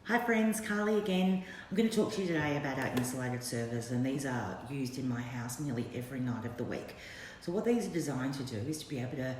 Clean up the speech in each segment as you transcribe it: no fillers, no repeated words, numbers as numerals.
Hi friends, Carly again. I'm going to talk to you today about our insulated servers, and these are used in my house nearly every night of the week. So what these are designed to do is to be able to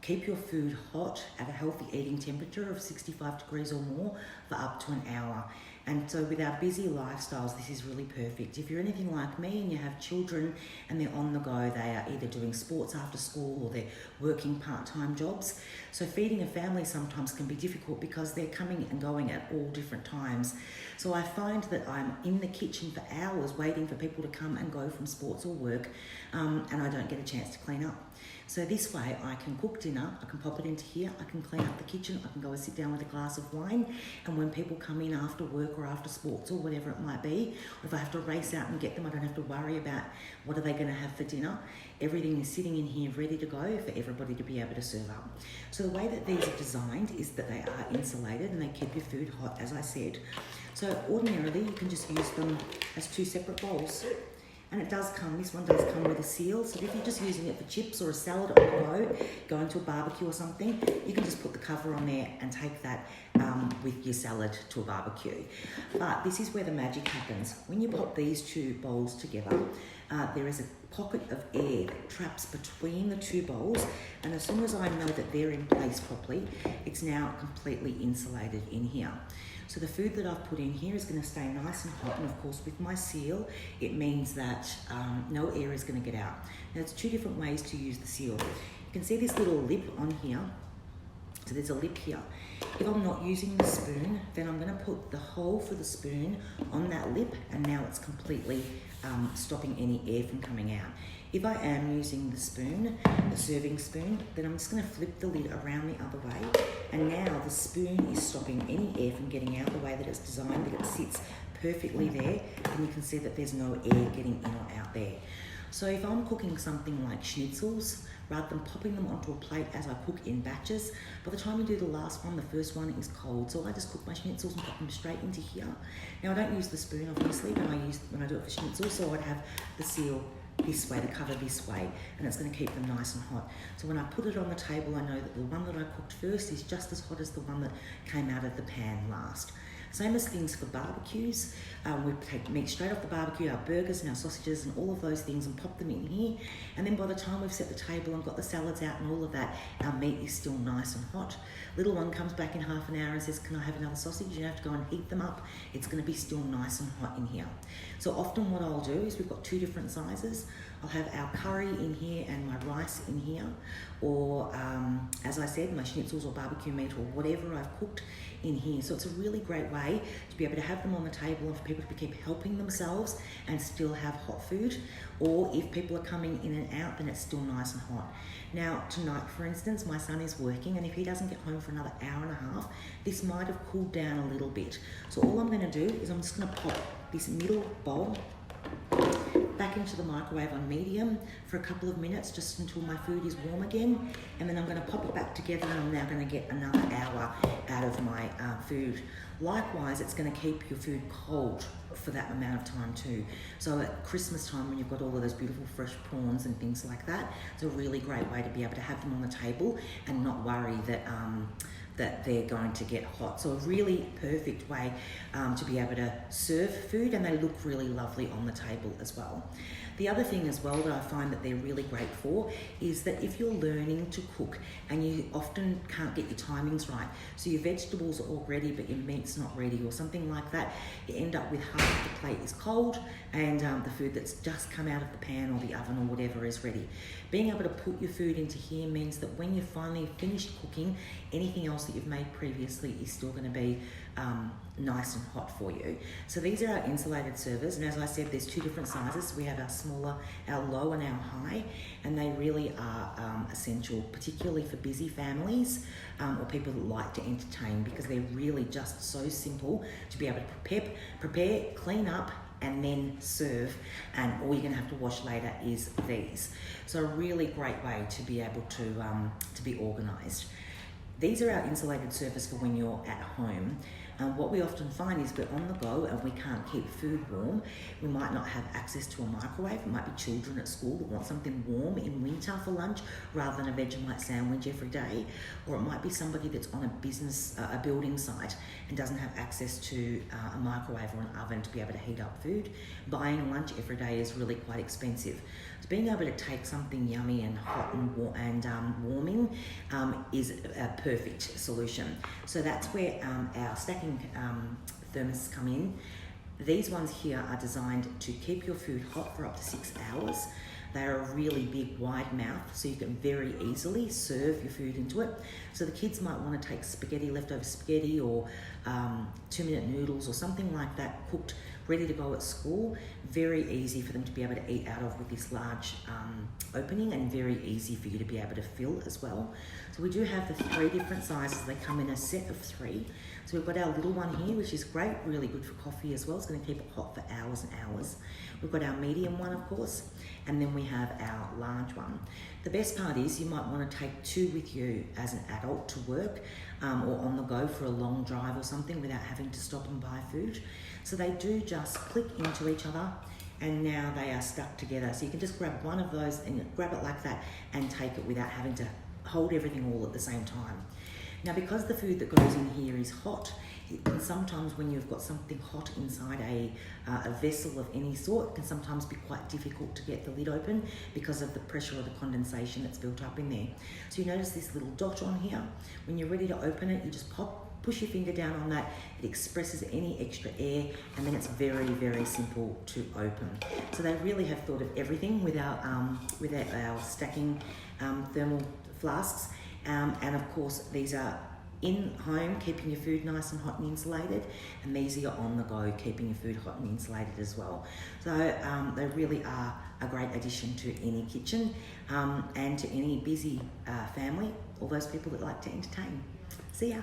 keep your food hot at a healthy eating temperature of 65 degrees or more for up to an hour. And so with our busy lifestyles, this is really perfect. If you're anything like me and you have children and they're on the go, they are either doing sports after school or they're working part-time jobs. So feeding a family sometimes can be difficult because they're coming and going at all different times. So I find that I'm in the kitchen for hours waiting for people to come and go from sports or work, and I don't get a chance to clean up. So this way I can cook dinner, I can pop it into here, I can clean up the kitchen, I can go and sit down with a glass of wine, and when people come in after work or after sports or whatever it might be, or if I have to race out and get them, I don't have to worry about what are they going to have for dinner. Everything is sitting in here ready to go for everybody to be able to serve up. So the way that these are designed is that they are insulated and they keep your food hot, as I said. So ordinarily you can just use them as two separate bowls. And it does come, this one does come with a seal, so if you're just using it for chips or a salad on the go, going to a barbecue or something, you can just put the cover on there and take that with your salad to a barbecue. But this is where the magic happens. When you pop these two bowls together, there is a pocket of air that traps between the two bowls, and as soon as I know that they're in place properly, it's now completely insulated in here. So the food that I've put in here is going to stay nice and hot, and of course with my seal it means that no air is going to get out. Now there's two different ways to use the seal. You can see this little lip on here, so there's a lip here. If I'm not using the spoon, then I'm going to put the hole for the spoon on that lip, and now it's completely stopping any air from coming out. If I am using the spoon, the serving spoon, then I'm just going to flip the lid around the other way, and now the spoon is stopping any air from getting out the way that it's designed, that it sits perfectly there, and you can see that there's no air getting in or out there. So if I'm cooking something like schnitzels, rather than popping them onto a plate as I cook in batches, by the time you do the last one, the first one is cold. So I just cook my schnitzels and pop them straight into here. Now I don't use the spoon obviously when I do it for schnitzels, so I'd have the seal this way, the cover this way, and it's going to keep them nice and hot. So when I put it on the table, I know that the one that I cooked first is just as hot as the one that came out of the pan last. Same as things for barbecues. We take meat straight off the barbecue, our burgers and our sausages and all of those things, and pop them in here. And then by the time we've set the table and got the salads out and all of that, our meat is still nice and hot. Little one comes back in half an hour and says, "Can I have another sausage?" You have to go and heat them up. It's going to be still nice and hot in here. So often what I'll do is we've got two different sizes. I'll have our curry in here and my rice in here, or as I said, my schnitzels or barbecue meat or whatever I've cooked in here. So it's a really great way to be able to have them on the table and for people to keep helping themselves and still have hot food. Or if people are coming in and out, then it's still nice and hot. Now tonight, for instance, my son is working, and if he doesn't get home for another hour and a half, this might have cooled down a little bit. So all I'm going to do is I'm just going to pop this middle bowl back into the microwave on medium for a couple of minutes, just until my food is warm again, and then I'm going to pop it back together, and I'm now going to get another hour out of my food. Likewise, it's going to keep your food cold for that amount of time too. So at Christmas time, when you've got all of those beautiful fresh prawns and things like that, it's a really great way to be able to have them on the table and not worry that they're going to get hot. So a really perfect way to be able to serve food, and they look really lovely on the table as well. The other thing as well that I find that they're really great for is that if you're learning to cook and you often can't get your timings right, so your vegetables are all ready but your meat's not ready or something like that, you end up with half the plate is cold and the food that's just come out of the pan or the oven or whatever is ready. Being able to put your food into here means that when you're finally finished cooking, anything else that you've made previously is still going to be nice and hot for you. So these are our insulated servers, and as I said, there's two different sizes. We have our smaller, our low and our high, and they really are essential, particularly for busy families or people that like to entertain, because they're really just so simple to be able to prepare, clean up, and then serve, and all you're going to have to wash later is these. So a really great way to be able to be organised. These are our insulated servers for when you're at home. And what we often find is we're on the go and we can't keep food warm. We might not have access to a microwave. It might be children at school that want something warm in winter for lunch rather than a Vegemite sandwich every day. Or it might be somebody that's on a building site and doesn't have access to a microwave or an oven to be able to heat up food. Buying lunch every day is really quite expensive. So being able to take something yummy and hot and warming is a perfect solution. So that's where our stacking thermos come in. These ones here are designed to keep your food hot for up to 6 hours. They're a really big wide mouth, so you can very easily serve your food into it. So the kids might want to take spaghetti, leftover spaghetti, or 2-minute noodles or something like that, cooked, ready to go at school. Very easy for them to be able to eat out of with this large opening, and very easy for you to be able to fill as well. So we do have the 3 different sizes. They come in a set of 3. So we've got our little one here, which is great, really good for coffee as well. It's going to keep it hot for hours and hours. We've got our medium one, of course, and then we have our large one. The best part is you might want to take 2 with you as an adult to work or on the go for a long drive or something without having to stop and buy food. So they do just click into each other, and now they are stuck together. So you can just grab one of those and grab it like that and take it without having to hold everything all at the same time. Now, because the food that goes in here is hot, it can sometimes, when you've got something hot inside a vessel of any sort, it can sometimes be quite difficult to get the lid open because of the pressure or the condensation that's built up in there. So you notice this little dot on here. When you're ready to open it, you just push your finger down on that. It expresses any extra air, and then it's very, very simple to open. So they really have thought of everything with our stacking thermal flasks. And of course, these are in home, keeping your food nice and hot and insulated, and these are on the go, keeping your food hot and insulated as well. So they really are a great addition to any kitchen and to any busy family, or those people that like to entertain. See ya.